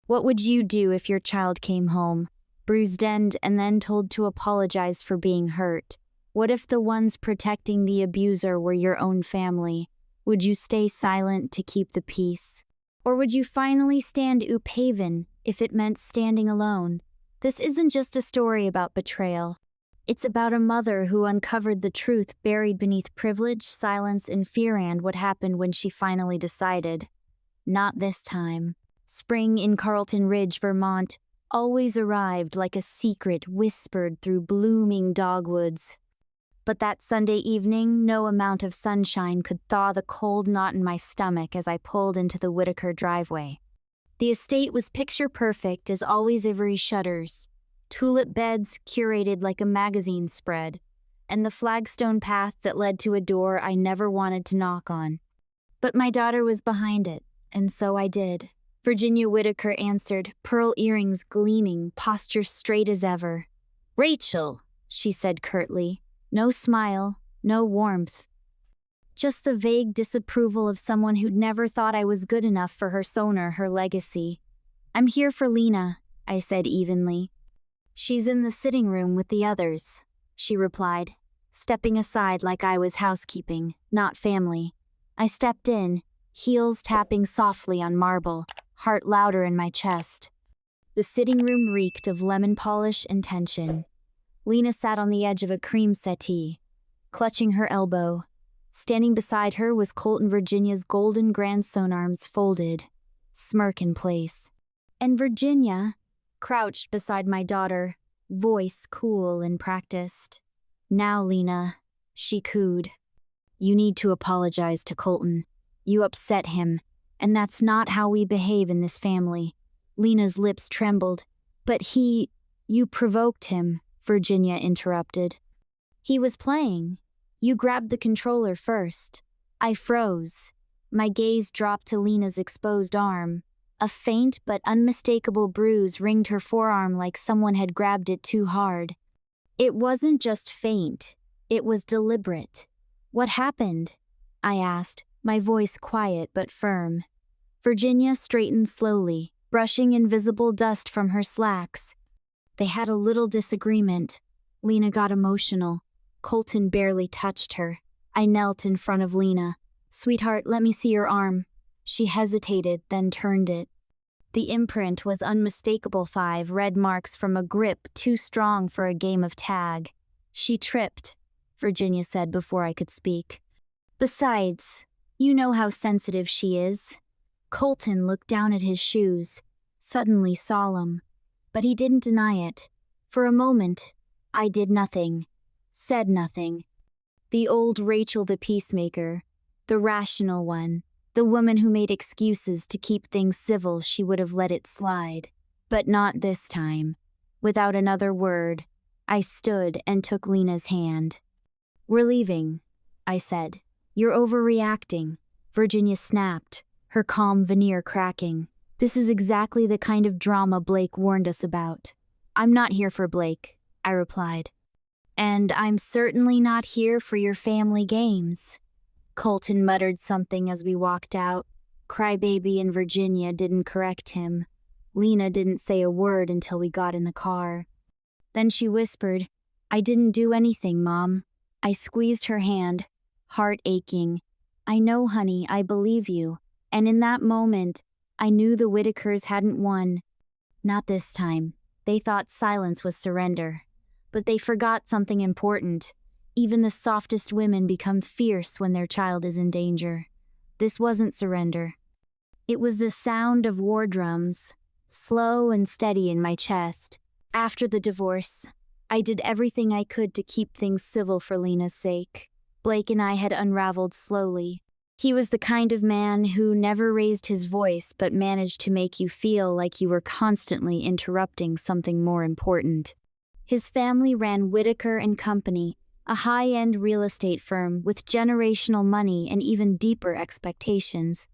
What would you do if your child came home, bruised and then told to apologize for being hurt? What if the ones protecting the abuser were your own family? Would you stay silent to keep the peace? Or would you finally stand uphaven if it meant standing alone? This isn't just a story about betrayal. It's about a mother who uncovered the truth buried beneath privilege, silence, and fear, and what happened when she finally decided. Not this time. Spring in Carlton Ridge, Vermont, always arrived like a secret whispered through blooming dogwoods. But that Sunday evening, no amount of sunshine could thaw the cold knot in my stomach as I pulled into the Whitaker driveway. The estate was picture-perfect as always, ivory shutters, tulip beds curated like a magazine spread, and the flagstone path that led to a door I never wanted to knock on. But my daughter was behind it, and so I did. Virginia Whitaker answered, pearl earrings gleaming, posture straight as ever. "Rachel," she said curtly. No smile, no warmth. Just the vague disapproval of someone who'd never thought I was good enough for her son or her legacy. "I'm here for Lena," I said evenly. "She's in the sitting room with the others," she replied, stepping aside like I was housekeeping, not family. I stepped in, heels tapping softly on marble, heart louder in my chest. The sitting room reeked of lemon polish and tension. Lena sat on the edge of a cream settee, clutching her elbow. Standing beside her was Colton, Virginia's golden grandson, arms folded, smirk in place. And Virginia crouched beside my daughter, voice cool and practiced. "Now, Lena," she cooed. "You need to apologize to Colton. You upset him, and that's not how we behave in this family." Lena's lips trembled. "But you provoked him," Virginia interrupted. "He was playing. You grabbed the controller first." I froze. My gaze dropped to Lena's exposed arm. A faint but unmistakable bruise ringed her forearm like someone had grabbed it too hard. It wasn't just faint, it was deliberate. "What happened?" I asked, my voice quiet but firm. Virginia straightened slowly, brushing invisible dust from her slacks. "They had a little disagreement." Lena got emotional. Colton barely touched her. I knelt in front of Lena. "Sweetheart, let me see your arm." She hesitated, then turned it. The imprint was unmistakable, 5 red marks from a grip too strong for a game of tag. "She tripped," Virginia said before I could speak. "Besides, you know how sensitive she is." Colton looked down at his shoes, suddenly solemn. But he didn't deny it. For a moment, I did nothing, said nothing. The old Rachel, the peacemaker, the rational one, the woman who made excuses to keep things civil, she would have let it slide. But not this time. Without another word, I stood and took Lena's hand. "We're leaving," I said. "You're overreacting," Virginia snapped, her calm veneer cracking. "This is exactly the kind of drama Blake warned us about." "I'm not here for Blake," I replied. "And I'm certainly not here for your family games." Colton muttered something as we walked out. Crybaby and Virginia didn't correct him. Lena didn't say a word until we got in the car. Then she whispered, "I didn't do anything, Mom." I squeezed her hand, heart aching. "I know, honey, I believe you." And in that moment, I knew the Whitakers hadn't won. Not this time. They thought silence was surrender. But they forgot something important. Even the softest women become fierce when their child is in danger. This wasn't surrender. It was the sound of war drums, slow and steady in my chest. After the divorce, I did everything I could to keep things civil for Lena's sake. Blake and I had unraveled slowly. He was the kind of man who never raised his voice but managed to make you feel like you were constantly interrupting something more important. His family ran Whitaker and Company, a high-end real estate firm with generational money and even deeper expectations.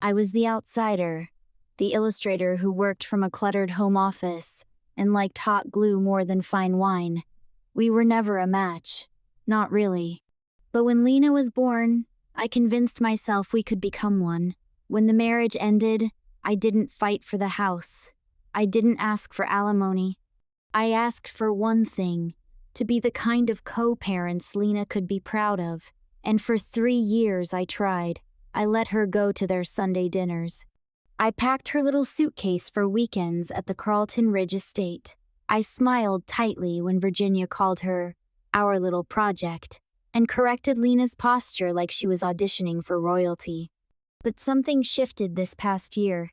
I was the outsider, the illustrator who worked from a cluttered home office and liked hot glue more than fine wine. We were never a match. Not really. But when Lena was born, I convinced myself we could become one. When the marriage ended, I didn't fight for the house. I didn't ask for alimony. I asked for one thing, to be the kind of co-parents Lena could be proud of. And for 3 years I tried. I let her go to their Sunday dinners. I packed her little suitcase for weekends at the Carlton Ridge estate. I smiled tightly when Virginia called her our little project, and corrected Lena's posture like she was auditioning for royalty. But something shifted this past year.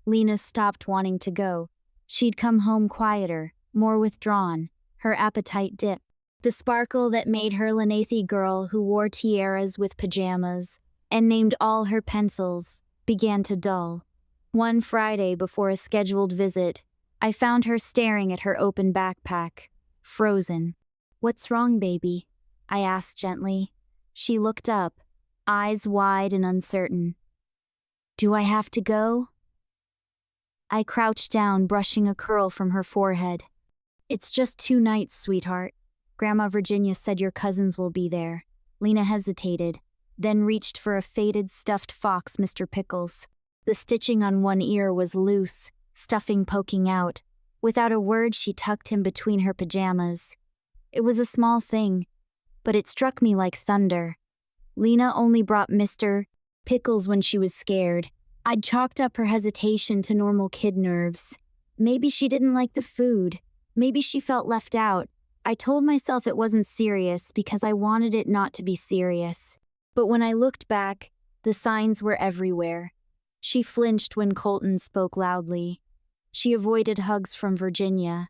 Lena stopped wanting to go. She'd come home quieter, more withdrawn, her appetite dipped. The sparkle that made her Lenathi girl who wore tiaras with pajamas and named all her pencils began to dull. One Friday before a scheduled visit, I found her staring at her open backpack, frozen. "What's wrong, baby?" I asked gently. She looked up, eyes wide and uncertain. "Do I have to go?" I crouched down, brushing a curl from her forehead. "It's just 2 nights, sweetheart. Grandma Virginia said your cousins will be there." Lena hesitated, then reached for a faded stuffed fox, Mr. Pickles. The stitching on one ear was loose, stuffing poking out. Without a word, she tucked him between her pajamas. It was a small thing, but it struck me like thunder. Lena only brought Mr. Pickles when she was scared. I'd chalked up her hesitation to normal kid nerves. Maybe she didn't like the food. Maybe she felt left out. I told myself it wasn't serious because I wanted it not to be serious. But when I looked back, the signs were everywhere. She flinched when Colton spoke loudly. She avoided hugs from Virginia.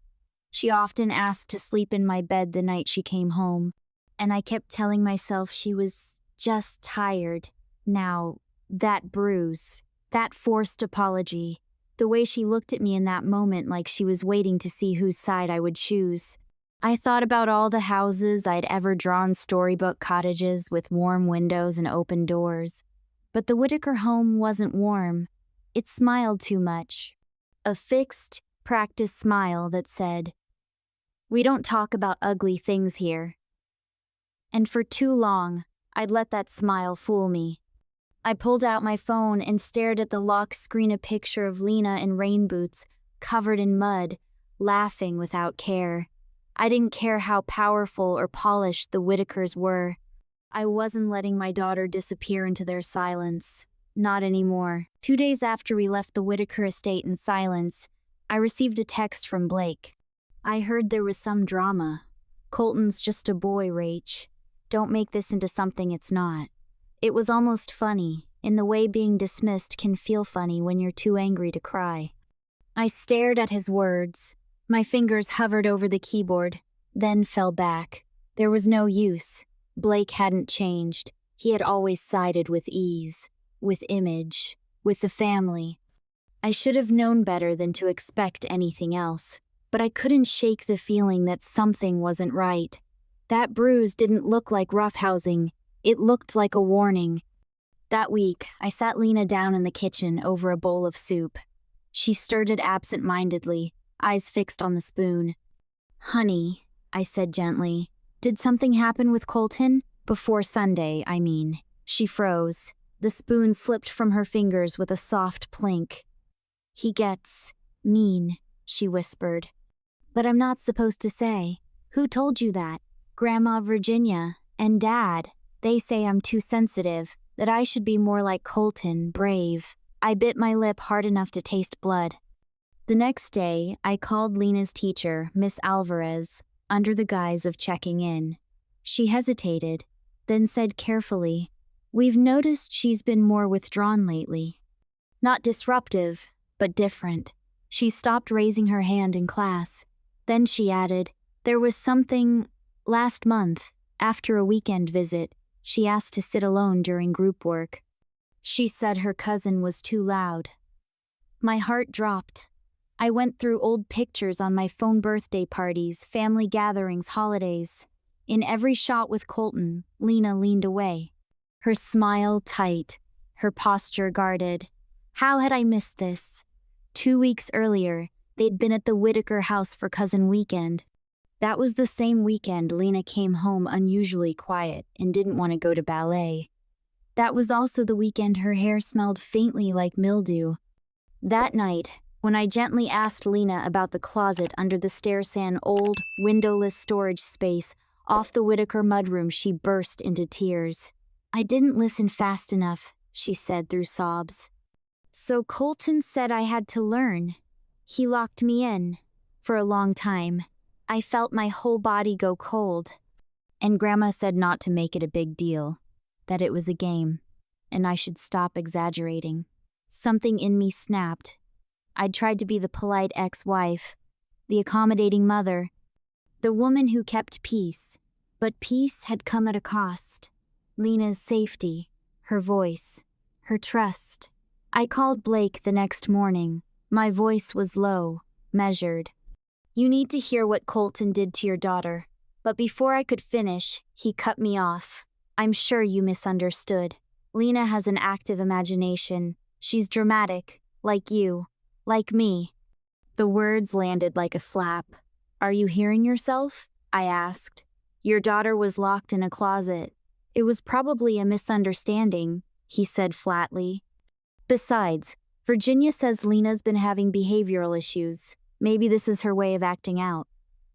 She often asked to sleep in my bed the night she came home, and I kept telling myself she was just tired. Now, that bruise, that forced apology, the way she looked at me in that moment like she was waiting to see whose side I would choose. I thought about all the houses I'd ever drawn, storybook cottages with warm windows and open doors. But the Whitaker home wasn't warm. It smiled too much. A fixed, practiced smile that said, "We don't talk about ugly things here." And for too long, I'd let that smile fool me. I pulled out my phone and stared at the lock screen, a picture of Lena in rain boots, covered in mud, laughing without care. I didn't care how powerful or polished the Whitakers were. I wasn't letting my daughter disappear into their silence. Not anymore. 2 days after we left the Whitaker estate in silence, I received a text from Blake. "I heard there was some drama. Colton's just a boy, Rach. Don't make this into something it's not." It was almost funny, in the way being dismissed can feel funny when you're too angry to cry. I stared at his words. My fingers hovered over the keyboard, then fell back. There was no use. Blake hadn't changed. He had always sided with ease, with image, with the family. I should have known better than to expect anything else, but I couldn't shake the feeling that something wasn't right. That bruise didn't look like roughhousing. It looked like a warning. That week, I sat Lena down in the kitchen over a bowl of soup. She stirred it absent-mindedly, eyes fixed on the spoon. "Honey," I said gently, "did something happen with Colton? Before Sunday, I mean." She froze. The spoon slipped from her fingers with a soft plink. "He gets mean," she whispered. "But I'm not supposed to say." "Who told you that?" "Grandma Virginia and Dad. They say I'm too sensitive, that I should be more like Colton, brave." I bit my lip hard enough to taste blood. The next day, I called Lena's teacher, Miss Alvarez, under the guise of checking in. She hesitated, then said carefully, "We've noticed she's been more withdrawn lately. Not disruptive, but different." She stopped raising her hand in class. Then she added, "There was something last month, after a weekend visit. She asked to sit alone during group work. She said her cousin was too loud." My heart dropped. I went through old pictures on my phone, birthday parties, family gatherings, holidays. In every shot with Colton, Lena leaned away, her smile tight, her posture guarded. How had I missed this? 2 weeks earlier, they'd been at the Whitaker house for cousin weekend. That was the same weekend Lena came home unusually quiet and didn't want to go to ballet. That was also the weekend her hair smelled faintly like mildew. That night, When I gently asked Lena about the closet under the stairs, an old, windowless storage space off the Whitaker mudroom, she burst into tears. "I didn't listen fast enough," she said through sobs. "So Colton said I had to learn. He locked me in. For a long time. I felt my whole body go cold. And Grandma said not to make it a big deal, that it was a game, and I should stop exaggerating. Something in me snapped. I'd tried to be the polite ex-wife, the accommodating mother, the woman who kept peace. But peace had come at a cost. Lena's safety, her voice, her trust. I called Blake the next morning. My voice was low, measured. "You need to hear what Colton did to your daughter." But before I could finish, he cut me off. "I'm sure you misunderstood. Lena has an active imagination. She's dramatic, like you, like me." The words landed like a slap. "Are you hearing yourself?" I asked. "Your daughter was locked in a closet. It was probably a misunderstanding," he said flatly. "Besides, Virginia says Lena's been having behavioral issues. Maybe this is her way of acting out."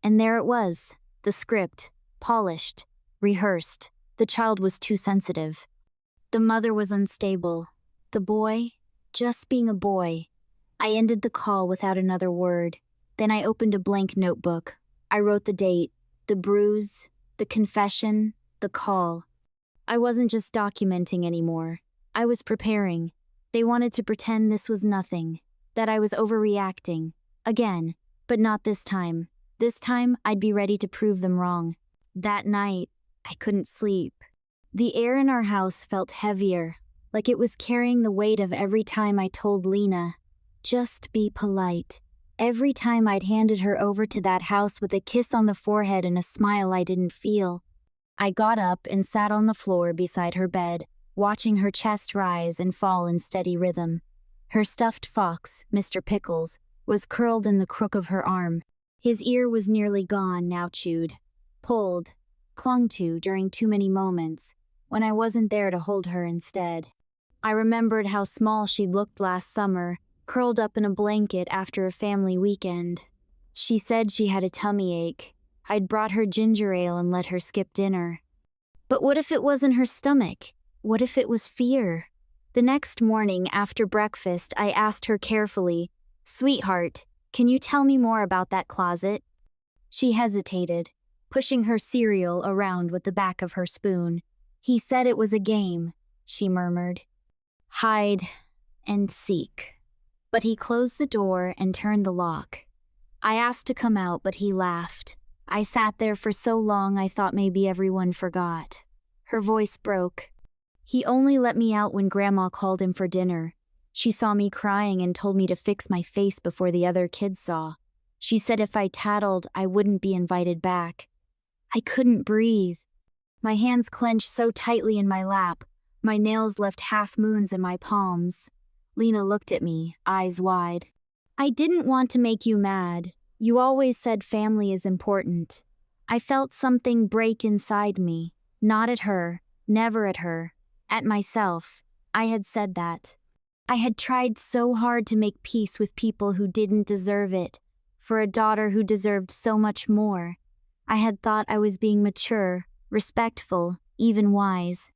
And there it was, the script, polished, rehearsed. The child was too sensitive. The mother was unstable. The boy, just being a boy. I ended the call without another word. Then I opened a blank notebook. I wrote the date, the bruise, the confession, the call. I wasn't just documenting anymore. I was preparing. They wanted to pretend this was nothing, that I was overreacting. Again, but not this time. This time, I'd be ready to prove them wrong. That night, I couldn't sleep. The air in our house felt heavier, like it was carrying the weight of every time I told Lena, "Just be polite." Every time I'd handed her over to that house with a kiss on the forehead and a smile I didn't feel. I got up and sat on the floor beside her bed, watching her chest rise and fall in steady rhythm. Her stuffed fox, Mr. Pickles, was curled in the crook of her arm. His ear was nearly gone, now chewed, pulled, clung to during too many moments, when I wasn't there to hold her instead. I remembered how small she'd looked last summer, curled up in a blanket after a family weekend. She said she had a tummy ache. I'd brought her ginger ale and let her skip dinner. But what if it wasn't her stomach? What if it was fear? The next morning after breakfast, I asked her carefully, "Sweetheart, can you tell me more about that closet?" She hesitated, pushing her cereal around with the back of her spoon. "He said it was a game," she murmured. "Hide and seek." But he closed the door and turned the lock. I asked to come out, but he laughed. I sat there for so long I thought maybe everyone forgot. Her voice broke. "He only let me out when Grandma called him for dinner. She saw me crying and told me to fix my face before the other kids saw. She said if I tattled, I wouldn't be invited back." I couldn't breathe. My hands clenched so tightly in my lap, my nails left half moons in my palms. Lena looked at me, eyes wide. "I didn't want to make you mad. You always said family is important." I felt something break inside me. Not at her, never at her, at myself. I had said that. I had tried so hard to make peace with people who didn't deserve it, for a daughter who deserved so much more. I had thought I was being mature, respectful, even wise.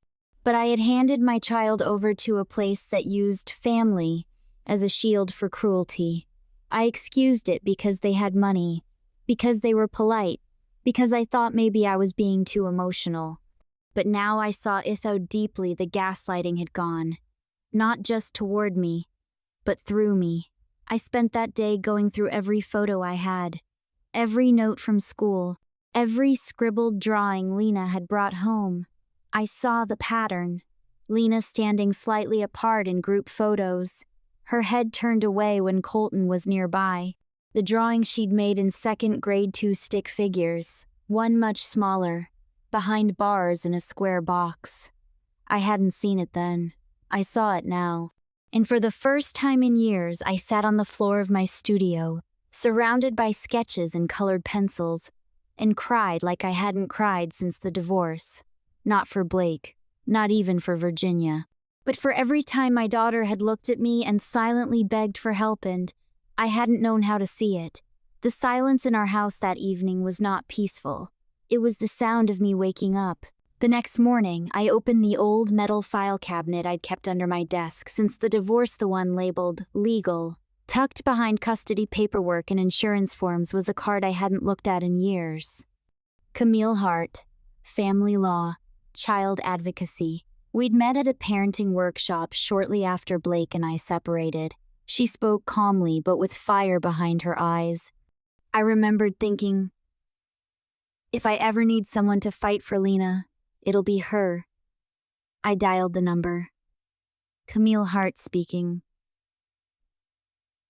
But I had handed my child over to a place that used family as a shield for cruelty. I excused it because they had money, because they were polite, because I thought maybe I was being too emotional. But now I saw how deeply the gaslighting had gone. Not just toward me, but through me. I spent that day going through every photo I had, every note from school, every scribbled drawing Lena had brought home. I saw the pattern. Lena standing slightly apart in group photos, her head turned away when Colton was nearby. The drawing she'd made in second grade, 2 stick figures, one much smaller, behind bars in a square box. I hadn't seen it then. I saw it now. And for the first time in years, I sat on the floor of my studio, surrounded by sketches and colored pencils, and cried like I hadn't cried since the divorce. Not for Blake, not even for Virginia, but for every time my daughter had looked at me and silently begged for help and I hadn't known how to see it. The silence in our house that evening was not peaceful. It was the sound of me waking up. The next morning, I opened the old metal file cabinet I'd kept under my desk since the divorce, the one labeled legal. Tucked behind custody paperwork and insurance forms was a card I hadn't looked at in years. Camille Hart, family law, child advocacy. We'd met at a parenting workshop shortly after Blake and I separated. She spoke calmly but with fire behind her eyes. I remembered thinking, if I ever need someone to fight for Lena, it'll be her. I dialed the number. Camille Hart speaking.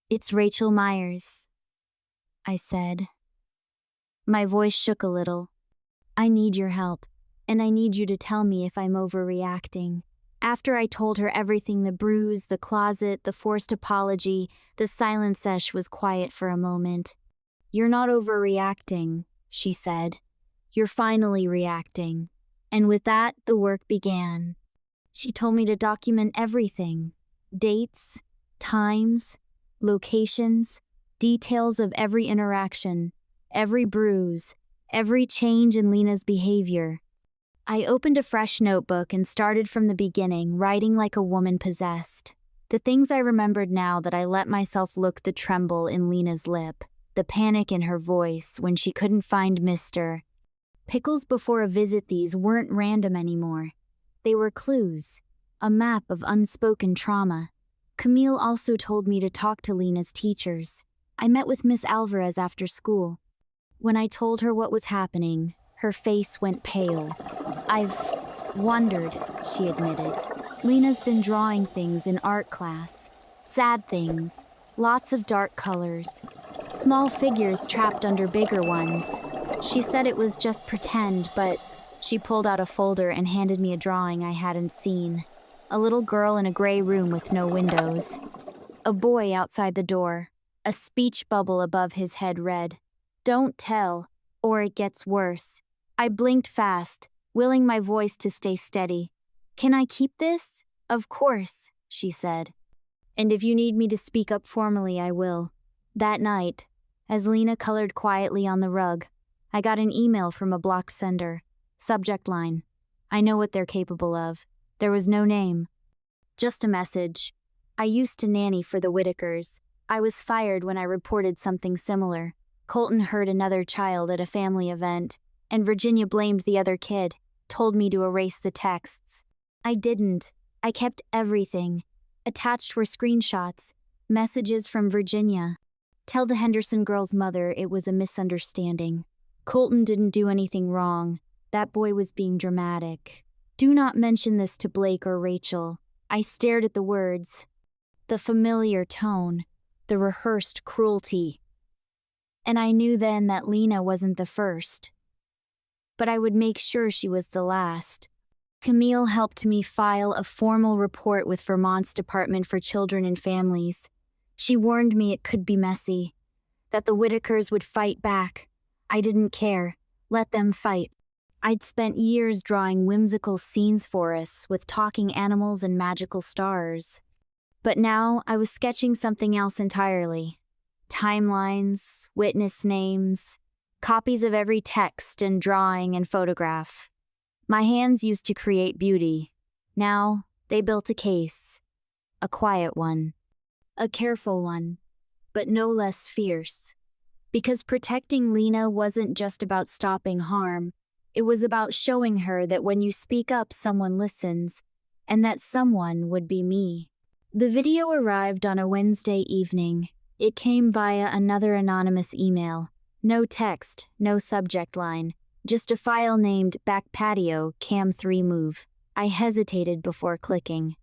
It's Rachel Myers, I said. My voice shook a little. I need your help, and I need you to tell me if I'm overreacting. After I told her everything, the bruise, the closet, the forced apology, the silent sesh was quiet for a moment. You're not overreacting, she said. You're finally reacting. And with that, the work began. She told me to document everything. Dates, times, locations, details of every interaction, every bruise, every change in Lena's behavior. I opened a fresh notebook and started from the beginning, writing like a woman possessed. The things I remembered now that I let myself look: the tremble in Lena's lip, the panic in her voice when she couldn't find Mr. Pickles before a visit. These weren't random anymore. They were clues, a map of unspoken trauma. Camille also told me to talk to Lena's teachers. I met with Miss Alvarez after school. When I told her what was happening, her face went pale. I've wondered, she admitted. Lena's been drawing things in art class. Sad things, lots of dark colors, small figures trapped under bigger ones. She said it was just pretend, but she pulled out a folder and handed me a drawing I hadn't seen. A little girl in a gray room with no windows. A boy outside the door. A speech bubble above his head read, "Don't tell, or it gets worse." I blinked fast, willing my voice to stay steady. "Can I keep this?" "Of course," she said. "And if you need me to speak up formally, I will." That night, as Lena colored quietly on the rug, I got an email from a blocked sender. Subject line, "I know what they're capable of." There was no name. Just a message. "I used to nanny for the Whitakers. I was fired when I reported something similar. Colton hurt another child at a family event, and Virginia blamed the other kid, told me to erase the texts. I didn't. I kept everything. Attached were screenshots, messages from Virginia. Tell the Henderson girl's mother it was a misunderstanding. Colton didn't do anything wrong. That boy was being dramatic. Do not mention this to Blake or Rachel." I stared at the words. The familiar tone. The rehearsed cruelty. And I knew then that Lena wasn't the first. But I would make sure she was the last. Camille helped me file a formal report with Vermont's Department for Children and Families. She warned me it could be messy, that the Whitakers would fight back. I didn't care. Let them fight. I'd spent years drawing whimsical scenes for us with talking animals and magical stars. But now I was sketching something else entirely. Timelines, witness names, copies of every text and drawing and photograph. My hands used to create beauty. Now they built a case. A quiet one. A careful one, but no less fierce. Because protecting Lena wasn't just about stopping harm. It was about showing her that when you speak up, someone listens, and that someone would be me. The video arrived on a Wednesday evening. It came via another anonymous email. No text, no subject line, just a file named Back Patio Cam 3 Move. I hesitated before clicking.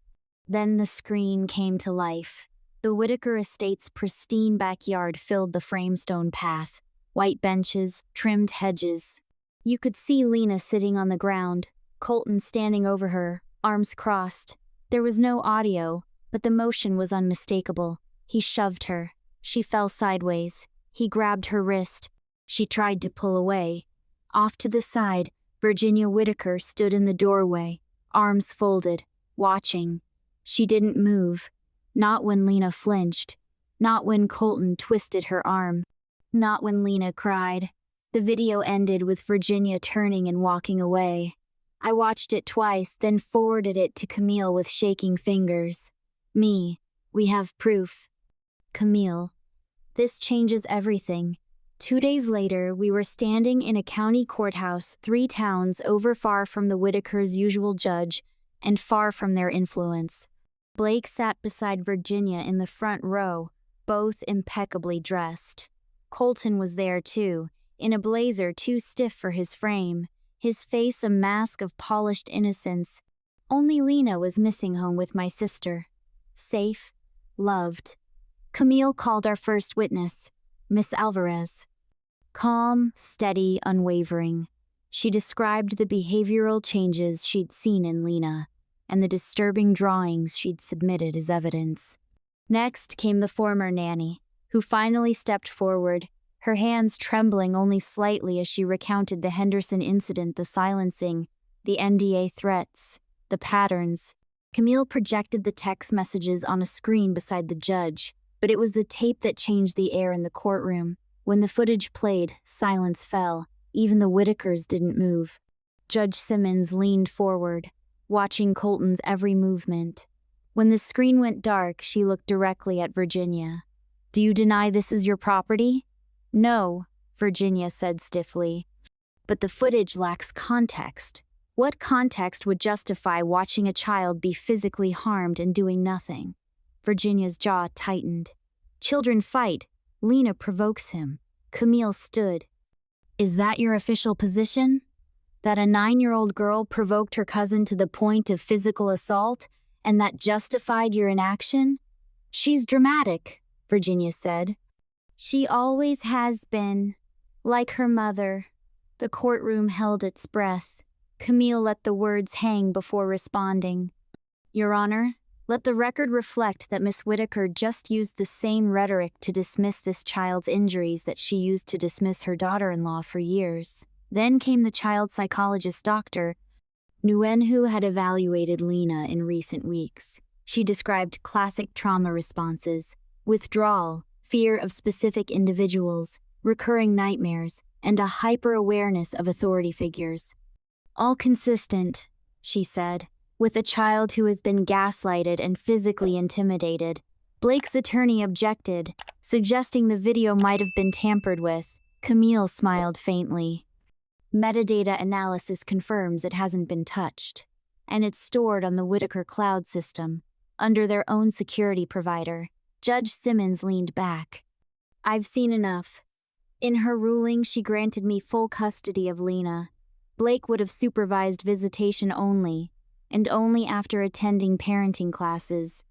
Then the screen came to life. The Whitaker estate's pristine backyard filled the framestone path. White benches, trimmed hedges. You could see Lena sitting on the ground, Colton standing over her, arms crossed. There was no audio, but the motion was unmistakable. He shoved her. She fell sideways. He grabbed her wrist. She tried to pull away. Off to the side, Virginia Whitaker stood in the doorway, arms folded, watching. She didn't move. Not when Lena flinched. Not when Colton twisted her arm. Not when Lena cried. The video ended with Virginia turning and walking away. I watched it twice, then forwarded it to Camille with shaking fingers. Me, we have proof. Camille, this changes everything. 2 days later, we were standing in a county courthouse 3 towns over, far from the Whitakers' usual judge and far from their influence. Blake sat beside Virginia in the front row, both impeccably dressed. Colton was there too, in a blazer too stiff for his frame, his face a mask of polished innocence. Only Lena was missing home with my sister. Safe, loved. Camille called our first witness, Miss Alvarez. Calm, steady, unwavering. She described the behavioral changes she'd seen in Lena and the disturbing drawings she'd submitted as evidence. Next came the former nanny, who finally stepped forward, her hands trembling only slightly as she recounted the Henderson incident, the silencing, the NDA threats, the patterns. Camille projected the text messages on a screen beside the judge, but it was the tape that changed the air in the courtroom. When the footage played, silence fell. Even the Whitakers didn't move. Judge Simmons leaned forward, watching Colton's every movement. When the screen went dark, she looked directly at Virginia. "Do you deny this is your property?" "No," Virginia said stiffly. "But the footage lacks context. What context would justify watching a child be physically harmed and doing nothing?" Virginia's jaw tightened. "Children fight. Lena provokes him." Camille stood. "Is that your official position? That a 9-year-old girl provoked her cousin to the point of physical assault, and that justified your inaction?" "She's dramatic," Virginia said. "She always has been. Like her mother." The courtroom held its breath. Camille let the words hang before responding. "Your Honor, let the record reflect that Miss Whitaker just used the same rhetoric to dismiss this child's injuries that she used to dismiss her daughter-in-law for years." Then came the child psychologist doctor. Nguyenhu had evaluated Lena in recent weeks. She described classic trauma responses: withdrawal, fear of specific individuals, recurring nightmares, and a hyper-awareness of authority figures. "All consistent," she said, "with a child who has been gaslighted and physically intimidated." Blake's attorney objected, suggesting the video might have been tampered with. Camille smiled faintly. "Metadata analysis confirms it hasn't been touched, and it's stored on the Whitaker cloud system, under their own security provider." Judge Simmons leaned back. "I've seen enough." In her ruling, she granted me full custody of Lena. Blake would have supervised visitation only, and only after attending parenting classes.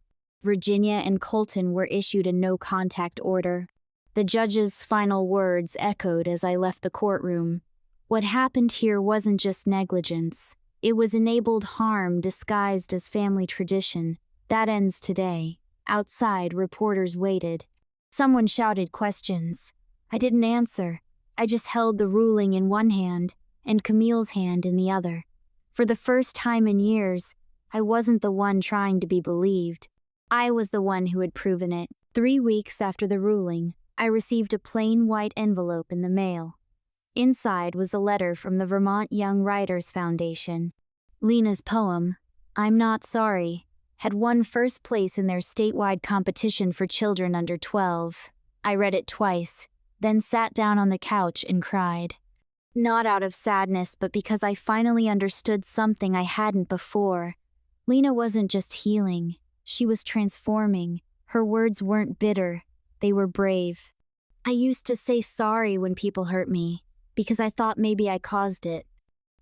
Virginia and Colton were issued a no-contact order. The judge's final words echoed as I left the courtroom. What happened here wasn't just negligence. It was enabled harm disguised as family tradition. That ends today. Outside, reporters waited. Someone shouted questions. I didn't answer. I just held the ruling in one hand and Camille's hand in the other. For the first time in years, I wasn't the one trying to be believed. I was the one who had proven it. 3 weeks after the ruling, I received a plain white envelope in the mail. Inside was a letter from the Vermont Young Writers Foundation. Lena's poem, "I'm Not Sorry," had won first place in their statewide competition for children under 12. I read it twice, then sat down on the couch and cried. Not out of sadness, but because I finally understood something I hadn't before. Lena wasn't just healing, she was transforming. Her words weren't bitter, they were brave. I used to say sorry when people hurt me, because I thought maybe I caused it.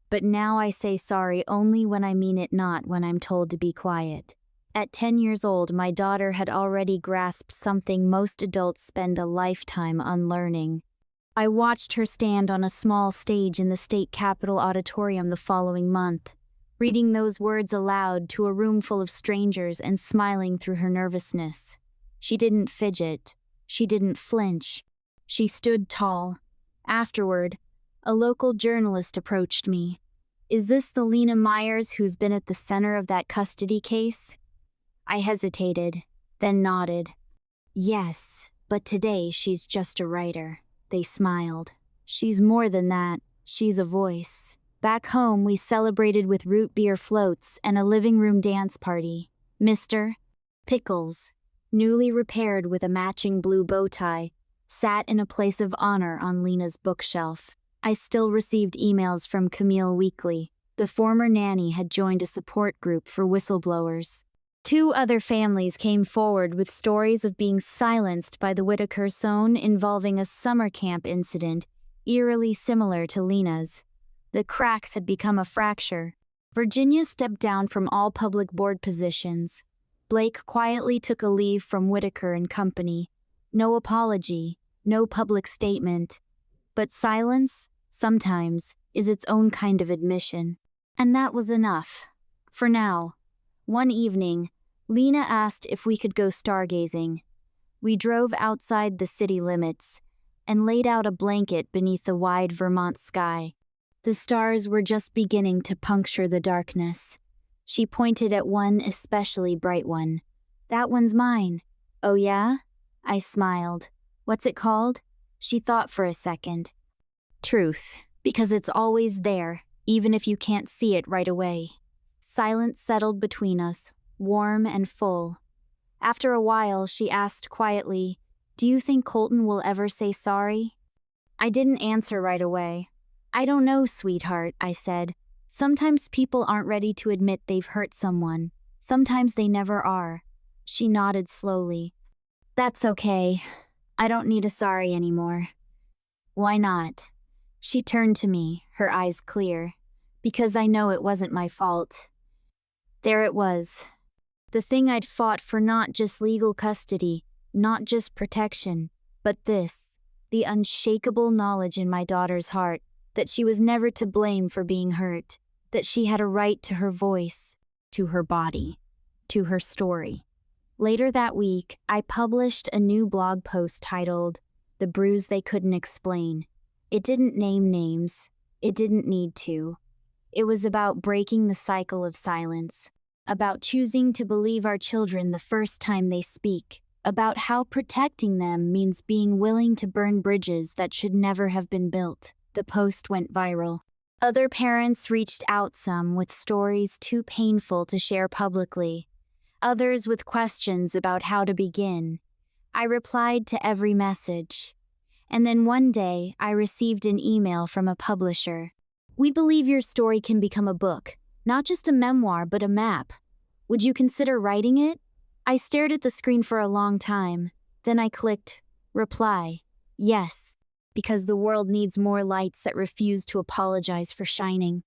But now I say sorry only when I mean it, not when I'm told to be quiet. At 10 years old, my daughter had already grasped something most adults spend a lifetime unlearning. I watched her stand on a small stage in the state capitol auditorium the following month, reading those words aloud to a room full of strangers and smiling through her nervousness. She didn't fidget. She didn't flinch. She stood tall. Afterward, a local journalist approached me. "Is this the Lena Myers who's been at the center of that custody case?" I hesitated, then nodded. Yes, but today she's just a writer. They smiled. She's more than that. She's a voice. Back home, we celebrated with root beer floats and a living room dance party. Mr. Pickles, newly repaired with a matching blue bow tie, sat in a place of honor on Lena's bookshelf. I still received emails from Camille weekly. The former nanny had joined a support group for whistleblowers. 2 other families came forward with stories of being silenced by the Whitaker zone involving a summer camp incident eerily similar to Lena's. The cracks had become a fracture. Virginia stepped down from all public board positions. Blake quietly took a leave from Whitaker and Company. No apology, no public statement. But silence, sometimes, is its own kind of admission. And that was enough. For now. One evening, Lena asked if we could go stargazing. We drove outside the city limits and laid out a blanket beneath the wide Vermont sky. The stars were just beginning to puncture the darkness. She pointed at one especially bright one. That one's mine. Oh yeah? I smiled. What's it called? She thought for a second. Truth, because it's always there, even if you can't see it right away. Silence settled between us, warm and full. After a while, she asked quietly, "Do you think Colton will ever say sorry?" I didn't answer right away. "I don't know, sweetheart," I said. "Sometimes people aren't ready to admit they've hurt someone. Sometimes they never are." She nodded slowly. "That's okay. I don't need a sorry anymore." "Why not?" She turned to me, her eyes clear. "Because I know it wasn't my fault." There it was. The thing I'd fought for, not just legal custody, not just protection, but this, the unshakable knowledge in my daughter's heart that she was never to blame for being hurt, that she had a right to her voice, to her body, to her story. Later that week, I published a new blog post titled, "The Bruise They Couldn't Explain." It didn't name names. It didn't need to. It was about breaking the cycle of silence, about choosing to believe our children the first time they speak, about how protecting them means being willing to burn bridges that should never have been built. The post went viral. Other parents reached out, some with stories too painful to share publicly, others with questions about how to begin. I replied to every message. And then one day, I received an email from a publisher. "We believe your story can become a book, not just a memoir, but a map. Would you consider writing it?" I stared at the screen for a long time. Then I clicked reply. Yes, because the world needs more lights that refuse to apologize for shining.